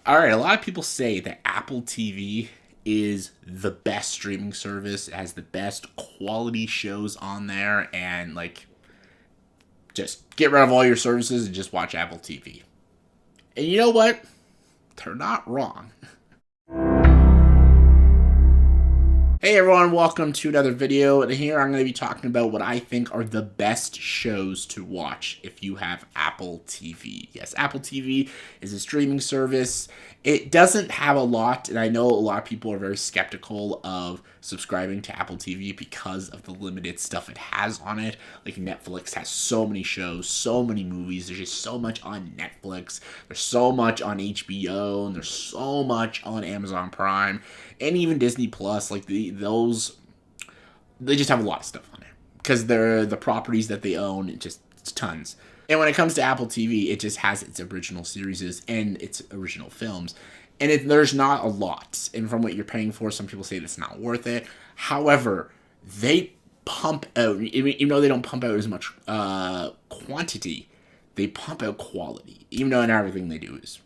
All right, a lot of people say that Apple TV is the best streaming service. It has the best quality shows on there, and just get rid of all your services and just watch Apple TV. And you know what? They're not wrong. Hey everyone, welcome to another video, and here I'm going to be talking about what I think are the best shows to watch if you have Apple TV. Yes, Apple TV is a streaming service. It doesn't have a lot, and I know a lot of people are very skeptical of subscribing to Apple TV because of the limited stuff it has on it. Like Netflix has so many shows, so many movies, there's just so much on Netflix, there's so much on HBO, and there's so much on Amazon Prime, and even Disney Plus. They just have a lot of stuff on there because they're the properties that they own. It's tons. And when it comes to Apple TV, it just has its original series and its original films, and there's not a lot. And from what you're paying for, some people say it's not worth it. However, they pump out, even though they don't pump out as much quantity, they pump out quality. Even though not everything they do is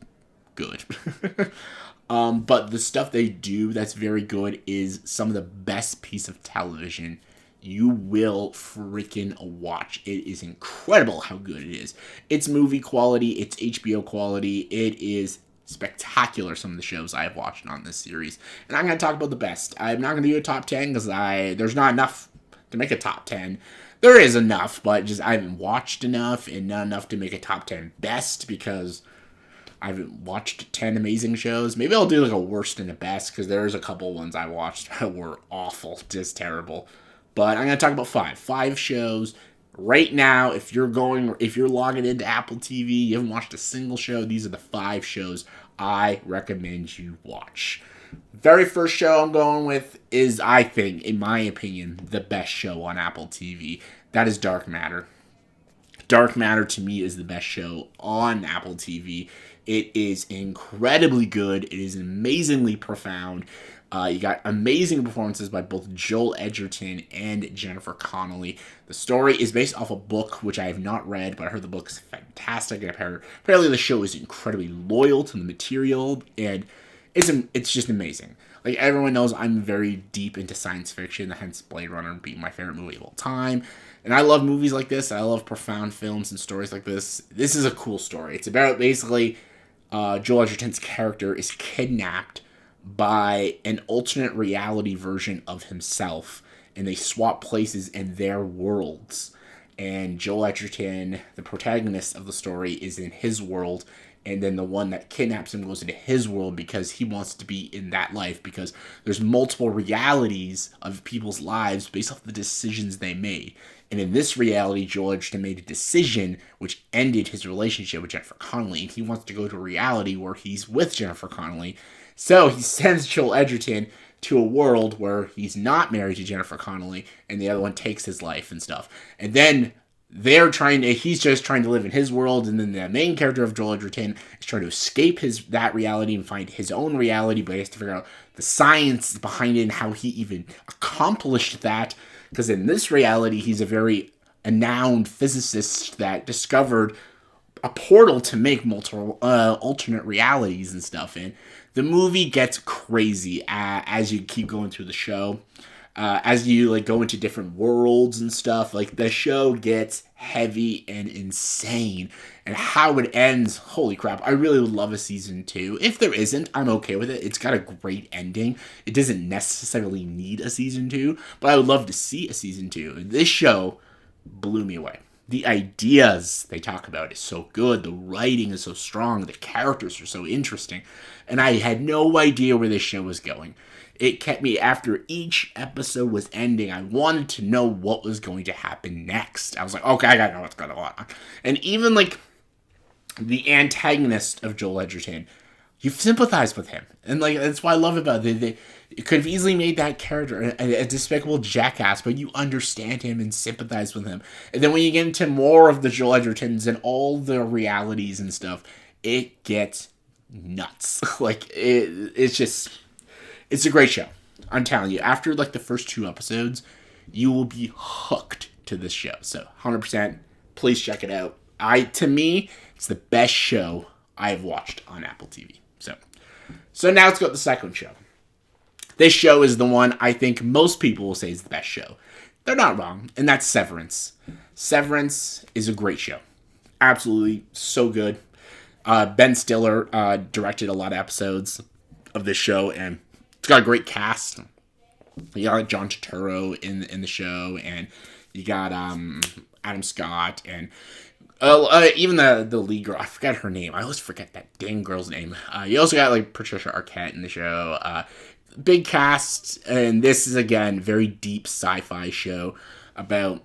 good. But the stuff they do that's very good is some of the best piece of television you will freaking watch. It is incredible how good it is. It's movie quality, it's HBO quality, it is spectacular, some of the shows I have watched on this series. And I'm going to talk about the best. I'm not going to do a top 10 because there's not enough to make a top 10. There is enough, but just I haven't watched enough, and not enough to make a top 10 best because I haven't watched 10 amazing shows. Maybe I'll do like a worst and a best because there's a couple ones I watched that were awful, just terrible. But I'm going to talk about five shows right now. If you're logging into Apple TV, you haven't watched a single show, these are the 5 shows I recommend you watch. Very first show I'm going with is, I think, in my opinion, the best show on Apple TV. That is Dark Matter. Dark Matter, to me, is the best show on Apple TV. It is incredibly good. It is amazingly profound. You got amazing performances by both Joel Edgerton and Jennifer Connelly. The story is based off a book, which I have not read, but I heard the book is fantastic. And apparently the show is incredibly loyal to the material, and it's just amazing. Like, everyone knows I'm very deep into science fiction, hence Blade Runner being my favorite movie of all time. And I love movies like this. I love profound films and stories like this. This is a cool story. It's about basically Joel Edgerton's character is kidnapped by an alternate reality version of himself, and they swap places in their worlds. And Joel Edgerton, the protagonist of the story, is in his world, and then the one that kidnaps him goes into his world because he wants to be in that life, because there's multiple realities of people's lives based off the decisions they made. And in this reality, Joel Edgerton made a decision which ended his relationship with Jennifer Connelly, and he wants to go to a reality where he's with Jennifer Connelly. So he sends Joel Edgerton to a world where he's not married to Jennifer Connelly, and the other one takes his life and stuff. And then he's just trying to live in his world, and then the main character of Joel Edgerton is trying to escape that reality and find his own reality, but he has to figure out the science behind it and how he even accomplished that. Because in this reality, he's a very renowned physicist that discovered a portal to make multiple alternate realities and stuff. And the movie gets crazy as you keep going through the show. As you go into different worlds and stuff, the show gets heavy and insane. And how it ends, holy crap, I really would love a season 2. If there isn't, I'm okay with it. It's got a great ending. It doesn't necessarily need a season 2, but I would love to see a season 2. This show blew me away. The ideas they talk about is so good. The writing is so strong. The characters are so interesting. And I had no idea where this show was going. It kept me, after each episode was ending, I wanted to know what was going to happen next. I was like, okay, I gotta know what's going on. And even, the antagonist of Joel Edgerton, you sympathize with him. And, that's what I love about it. They could have easily made that character a despicable jackass, but you understand him and sympathize with him. And then when you get into more of the Joel Edgertons and all the realities and stuff, it gets nuts. It's a great show. I'm telling you, after the first 2 episodes, you will be hooked to this show. So 100%, please check it out. To me, it's the best show I've watched on Apple TV. So So now let's go to the second show. This show is the one I think most people will say is the best show. They're not wrong, and that's Severance. Severance is a great show. Absolutely so good. Ben Stiller directed a lot of episodes of this show, and it's got a great cast. You got John Turturro in the show, and you got Adam Scott, and even the lead girl. I forgot her name. I always forget that dang girl's name. You also got like Patricia Arquette in the show. Big cast, and this is again very deep sci-fi show about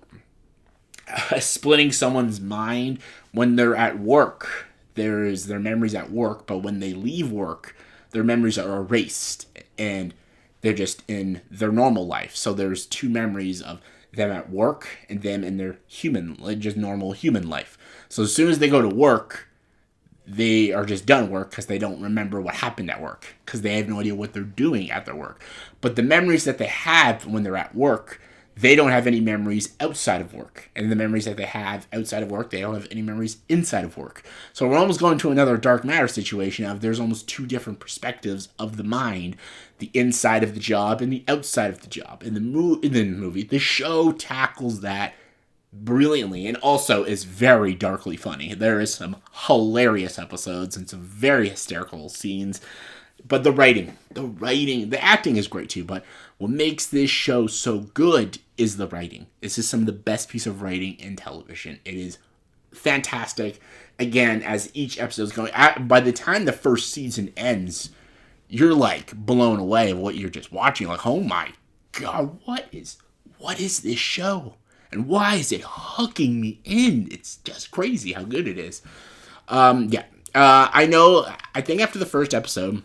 splitting someone's mind when they're at work. There's their memories at work, but when they leave work, their memories are erased, and they're just in their normal life. So there's two memories of them at work and them in their just normal human life. So as soon as they go to work, they are just done work because they don't remember what happened at work because they have no idea what they're doing at their work. But the memories that they have when they're at work, they don't have any memories outside of work. And the memories that they have outside of work, they don't have any memories inside of work. So we're almost going to another dark matter situation of there's almost two different perspectives of the mind, the inside of the job and the outside of the job. In the movie, the show tackles that brilliantly, and also is very darkly funny. There is some hilarious episodes and some very hysterical scenes. But the acting is great too. But what makes this show so good is the writing. This is some of the best piece of writing in television. It is fantastic. Again, as each episode is going, by the time the first season ends, you're like blown away of what you're just watching. Like, oh my god, what is this show? And why is it hooking me in? It's just crazy how good it is. I think after the first episode,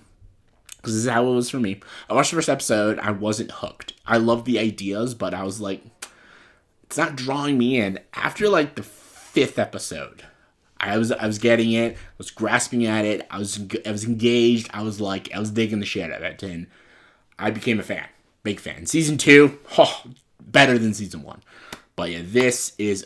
because this is how it was for me, I watched the first episode, I wasn't hooked. I loved the ideas, but I was like, it's not drawing me in. After like the fifth episode, I was getting it, I was grasping at it, I was engaged, I was digging the shit out of it, and I became a fan. Big fan. Season 2, better than season 1. But yeah, this is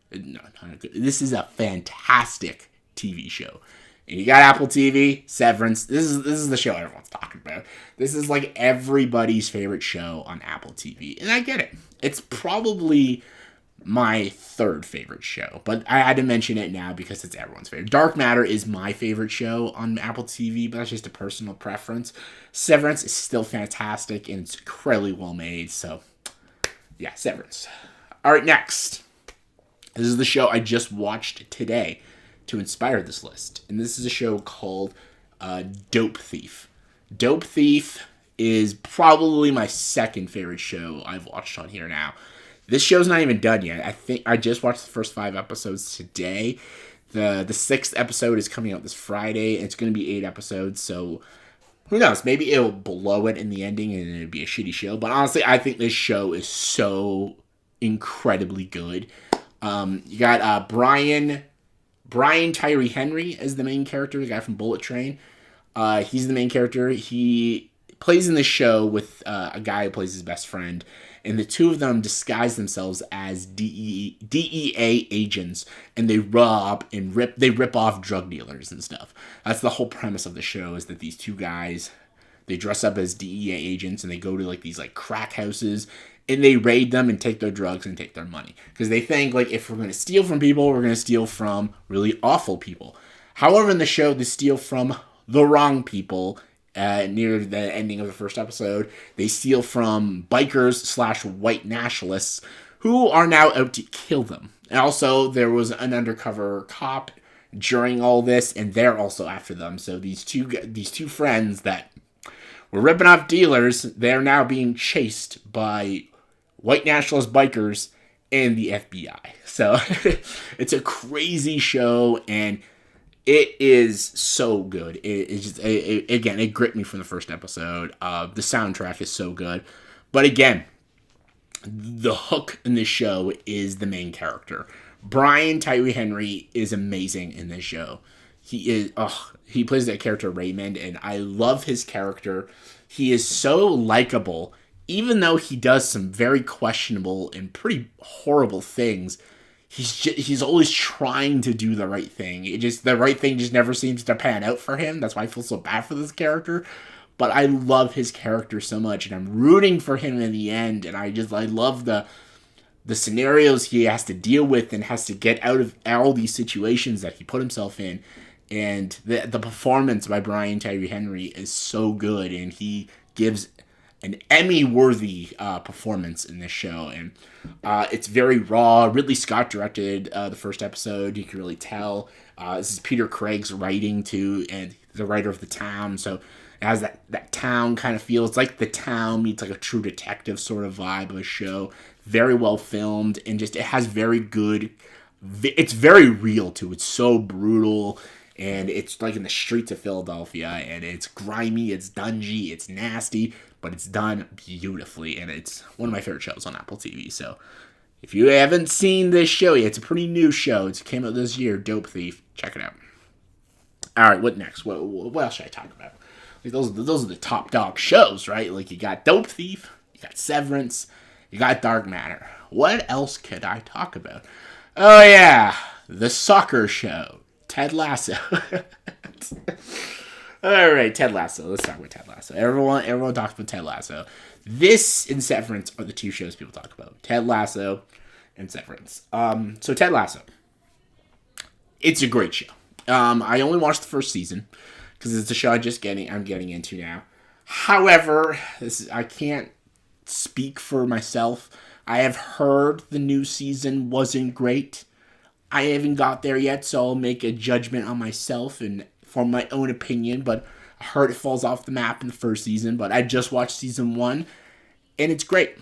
this is a fantastic TV show. And you got Apple TV, Severance. This is the show everyone's talking about. This is like everybody's favorite show on Apple TV. And I get it. It's probably my third favorite show. But I had to mention it now because it's everyone's favorite. Dark Matter is my favorite show on Apple TV, but that's just a personal preference. Severance is still fantastic and it's incredibly well made. So yeah, Severance. All right, next. This is the show I just watched today to inspire this list. And this is a show called Dope Thief. Dope Thief is probably my second favorite show I've watched on here now. This show's not even done yet. I think I just watched the first 5 episodes today. The 6th episode is coming out this Friday. And it's going to be 8 episodes, so who knows? Maybe it'll blow it in the ending and it'll be a shitty show. But honestly, I think this show is so incredibly good. You got Brian Tyree Henry as the main character, the guy from Bullet Train. He's the main character. He plays in this show with a guy who plays his best friend, and the two of them disguise themselves as DEA agents, and they rip off drug dealers and stuff. That's the whole premise of the show, is that these two guys, they dress up as DEA agents and they go to like these like crack houses and they raid them and take their drugs and take their money. Because they think, like, if we're going to steal from people, we're going to steal from really awful people. However, in the show, they steal from the wrong people. Near the ending of the first episode, they steal from bikers/white nationalists who are now out to kill them. And also, there was an undercover cop during all this, and they're also after them. So these two friends that were ripping off dealers, they're now being chased by white nationalist bikers and the FBI. So it's a crazy show, and it is so good. It gripped me from the first episode. The soundtrack is so good. But again, the hook in this show is the main character. Brian Tyree Henry is amazing in this show. He plays that character Raymond, and I love his character. He is so likable. Even though he does some very questionable and pretty horrible things, he's always trying to do the right thing. The right thing just never seems to pan out for him. That's why I feel so bad for this character. But I love his character so much, and I'm rooting for him in the end. And I love the scenarios he has to deal with and has to get out of all these situations that he put himself in. And the performance by Brian Tyree Henry is so good, and he gives an Emmy-worthy performance in this show. And it's very raw. Ridley Scott directed the first episode. You can really tell. This is Peter Craig's writing, too, and the writer of The Town. So it has that town kind of feel. It's like The Town meets like a True Detective sort of vibe of a show. Very well filmed, and just it has very good... It's very real, too. It's so brutal, and it's like in the streets of Philadelphia, and it's grimy, it's dungy, it's nasty, but it's done beautifully, and it's one of my favorite shows on Apple TV. So if you haven't seen this show yet, it's a pretty new show. It came out this year, Dope Thief. Check it out. All right, what next? What else should I talk about? Like those are the top dog shows, right? Like you got Dope Thief, you got Severance, you got Dark Matter. What else could I talk about? Oh yeah, the soccer show, Ted Lasso. All right, Ted Lasso. Let's talk about Ted Lasso. Everyone talks about Ted Lasso. This and Severance are the two shows people talk about. Ted Lasso and Severance. So Ted Lasso. It's a great show. I only watched the first season because it's a show I'm getting into now. However, I can't speak for myself. I have heard the new season wasn't great. I haven't got there yet, so I'll make a judgment on myself and form my own opinion, but I heard it falls off the map in the first season, but I just watched season 1, and it's great.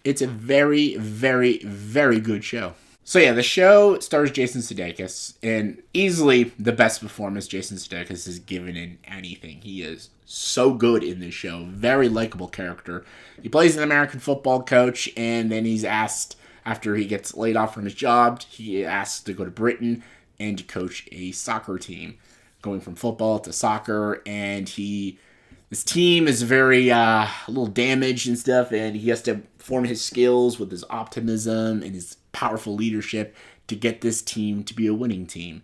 It's a very, very, very good show. So yeah, the show stars Jason Sudeikis, and easily the best performance Jason Sudeikis has given in anything. He is so good in this show. Very likable character. He plays an American football coach, and then he's asked, after he gets laid off from his job, he asks to go to Britain and to coach a soccer team, going from football to soccer, and this team is very a little damaged and stuff, and he has to form his skills with his optimism and his powerful leadership to get this team to be a winning team.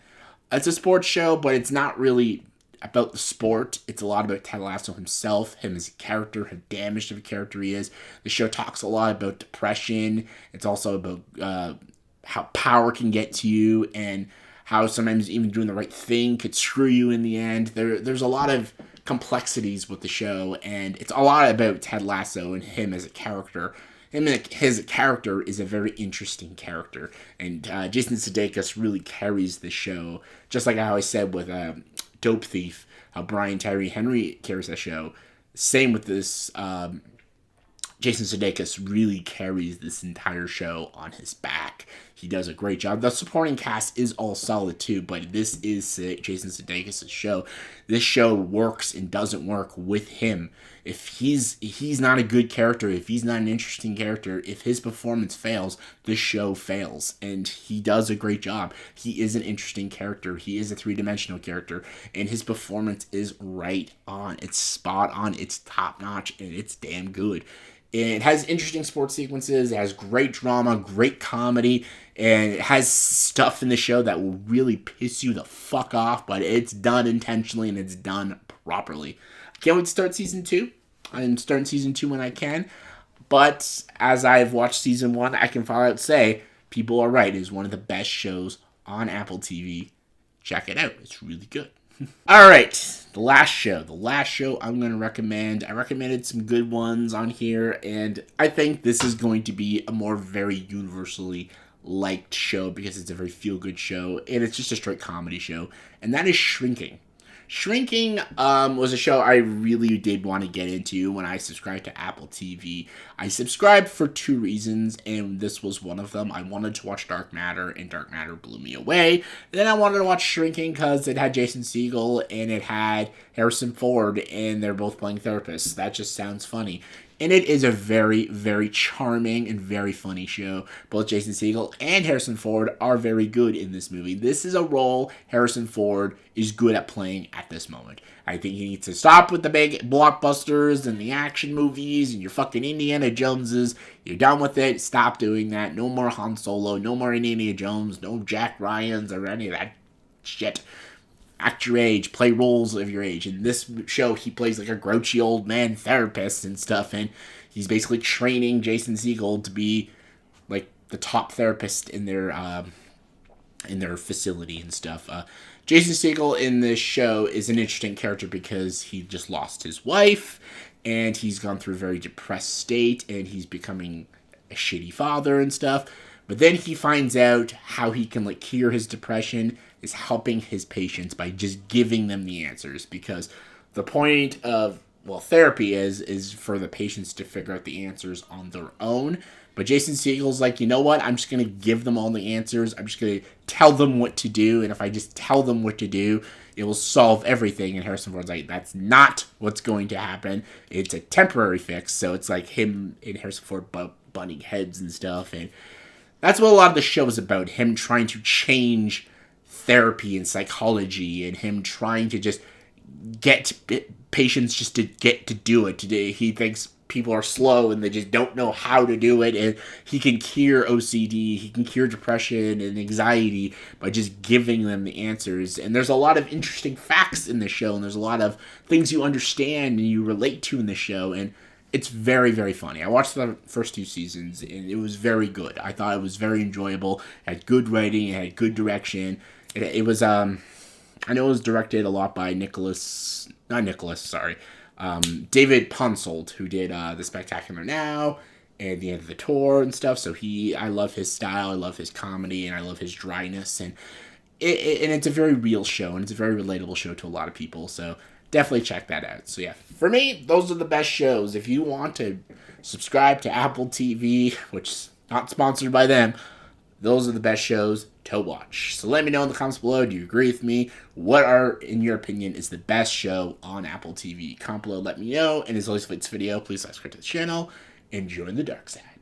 It's a sports show, but it's not really about the sport. It's a lot about Ted Lasso himself, him as a character, how damaged of a character he is. The show talks a lot about depression. It's also about how power can get to you, and how sometimes even doing the right thing could screw you in the end. There's a lot of complexities with the show, and it's a lot about Ted Lasso and him as a character. His character is a very interesting character, and Jason Sudeikis really carries the show, just like how I said with Dope Thief, how Brian Tyree Henry carries the show. Same with this, Jason Sudeikis really carries this entire show on his back. He does a great job. The supporting cast is all solid too, but this is Jason Sudeikis' show. This show works and doesn't work with him. If he's not a good character, if he's not an interesting character, if his performance fails, this show fails. And he does a great job. He is an interesting character. He is a three-dimensional character, and his performance is right on. It's spot on. It's top-notch, and it's damn good. It has interesting sports sequences. It has great drama, great comedy, and it has stuff in the show that will really piss you the fuck off, but it's done intentionally and it's done properly. I can't wait to start season 2. I'm starting season 2 when I can, but as I've watched season 1, I can flat out say people are right. It is one of the best shows on Apple TV. Check it out. It's really good. All right, the last show I'm going to recommend. I recommended some good ones on here, and I think this is going to be a more very universally liked show because it's a very feel-good show, and it's just a straight comedy show, and that is Shrinking. Shrinking was a show I really did want to get into when I subscribed to Apple TV. I subscribed for 2 reasons, and this was one of them. I wanted to watch Dark Matter, and Dark Matter blew me away. And then I wanted to watch Shrinking because it had Jason Segel, and it had Harrison Ford, and they're both playing therapists. That just sounds funny. And it is a very, very charming and very funny show. Both Jason Segel and Harrison Ford are very good in this movie. This is a role Harrison Ford is good at playing at this moment. I think he needs to stop with the big blockbusters and the action movies and your fucking Indiana Joneses. You're done with it. Stop doing that. No more Han Solo. No more Indiana Jones. No Jack Ryans or any of that shit. Act your age, play roles of your age. In this show, he plays like a grouchy old man therapist and stuff, and he's basically training Jason Segel to be like the top therapist in their facility and stuff. Jason Segel in this show is an interesting character because he just lost his wife, and he's gone through a very depressed state, and he's becoming a shitty father and stuff. But then he finds out how he can like cure his depression is helping his patients by just giving them the answers, because the point of therapy is for the patients to figure out the answers on their own. But Jason Segel's like, you know what? I'm just going to give them all the answers. I'm just going to tell them what to do. And if I just tell them what to do, it will solve everything. And Harrison Ford's like, that's not what's going to happen. It's a temporary fix. So it's like him and Harrison Ford butting heads and stuff. And that's what a lot of the show is about. Him trying to change therapy and psychology, and him trying to just get patients just to get to do it. Today, he thinks people are slow and they just don't know how to do it, and he can cure OCD, he can cure depression and anxiety by just giving them the answers. And there's a lot of interesting facts in the show, and there's a lot of things you understand and you relate to in the show, and it's very, very funny. I watched the first 2 seasons, and it was very good. I thought it was very enjoyable. It had good writing, it had good direction. It was, I know it was directed a lot by David Ponsold, who did The Spectacular Now and The End of the Tour and stuff. So I love his style, I love his comedy, and I love his dryness. And it's a very real show, and it's a very relatable show to a lot of people. So definitely check that out. So yeah, for me, those are the best shows. If you want to subscribe to Apple TV, which is not sponsored by them, those are the best shows to watch. So let me know in the comments below, do you agree with me? What in your opinion, is the best show on Apple TV? Comment below, let me know. And as always, for this video, please subscribe to the channel and join the dark side.